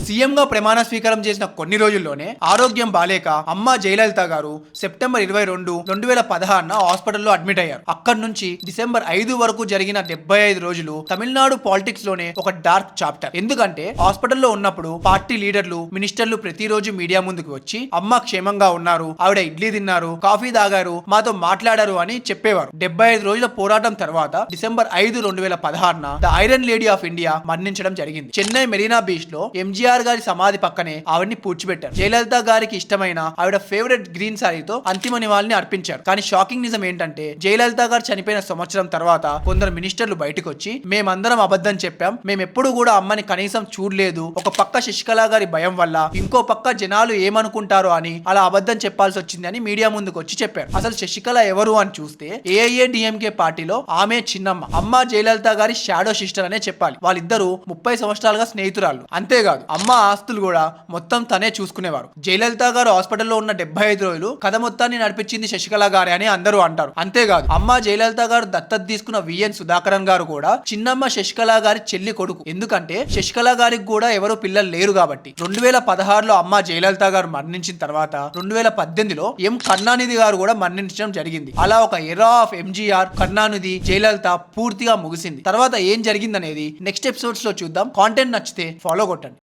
CM గా ప్రమాణ స్వీకారం చేసిన కొన్ని రోజుల్లోనే ఆరోగ్యం బాలేక అమ్మ జయలలిత గారు సెప్టెంబర్ 22, 2016 హాస్పిటల్లో అడ్మిట్ అయ్యారు. అక్కడి నుంచి డిసెంబర్ 5 వరకు జరిగిన 75 రోజులు తమిళనాడు పాలిటిక్స్ లోనే ఒక డార్క్ చాప్టర్. ఎందుకంటే హాస్పిటల్లో ఉన్నప్పుడు పార్టీ లీడర్లు, మినిస్టర్లు ప్రతిరోజు మీడియా ముందుకు వచ్చి అమ్మ క్షేమంగా ఉన్నారు, ఆవిడ ఇడ్లీ తిన్నారు, కాఫీ తాగారు, మాతో మాట్లాడారు అని చెప్పేవారు. 75 రోజుల పోరాటం తర్వాత December 5, 2016 the iron lady of India మరణించడం జరిగింది. చెన్నై మెరీనా బీచ్ లో ఎంజీఆర్ గారి సమాధి పక్కనే ఆవిడ్ని పూడ్చిపెట్టారు. జయలలిత గారికి ఇష్టమైన ఆవిడ ఫేవరెట్ గ్రీన్ సారీతో అంతిమ నివాళిని అర్పించారు. కానీ షాకింగ్ నిజం ఏంటంటే జయలలిత గారు చనిపోయిన సంవత్సరం తర్వాత కొందరు మినిస్టర్లు బయటకు వచ్చి మేమందరం అబద్ధం చెప్పాం, మేమెప్పుడు కూడా అమ్మని కనీసం చూడలేదు, ఒక పక్క శశికళ గారి భయం వల్ల ఇంకో పక్క జనాలు ఏమనుకుంటారో అని అలా అబద్ధం చెప్పాల్సి వచ్చింది అని మీడియా ముందుకు వచ్చి చెప్పారు. అసలు శశికళ ఎవరు అని చూస్తే ఏఐఏడిఎంకే పార్టీలో ఆమె చిన్నమ్మ, అమ్మ జయలలిత గారి షాడో సిస్టర్ అనే చెప్పాలి. వాళ్ళిద్దరూ 30 సంవత్సరాలుగా స్నేహితురాలు. అంతేకాదు అమ్మ ఆస్తులు కూడా మొత్తం తనే చూసుకునేవారు. జయలలిత గారు హాస్పిటల్లో ఉన్న 75 రోజులు కథ మొత్తాన్ని నడిపించింది శశికళ గారే అని అందరూ అంటారు. అంతేకాదు అమ్మ జయలలిత గారు దత్తత తీసుకున్న విఎన్ సుధాకరన్ గారు కూడా చిన్నమ్మ శశికళ గారి చెల్లి కొడుకు. ఎందుకంటే శశికళ గారికి కూడా ఎవరు పిల్లలు లేరు కాబట్టి. 2016లో అమ్మ జయలలిత గారు మరణించిన తర్వాత 2018లో ఎం కరుణానిధి గారు కూడా మరణించడం జరిగింది. అలా ఒక ఎరా ఆఫ్ ఎంజీఆర్, కరుణానిధి, జయలలిత పూర్తిగా ముగిసింది. తర్వాత ఏం జరిగిందనేది నెక్స్ట్ ఎపిసోడ్స్ లో చూద్దాం. కాంటెంట్ నచ్చితే ఫాలో కొట్టండి.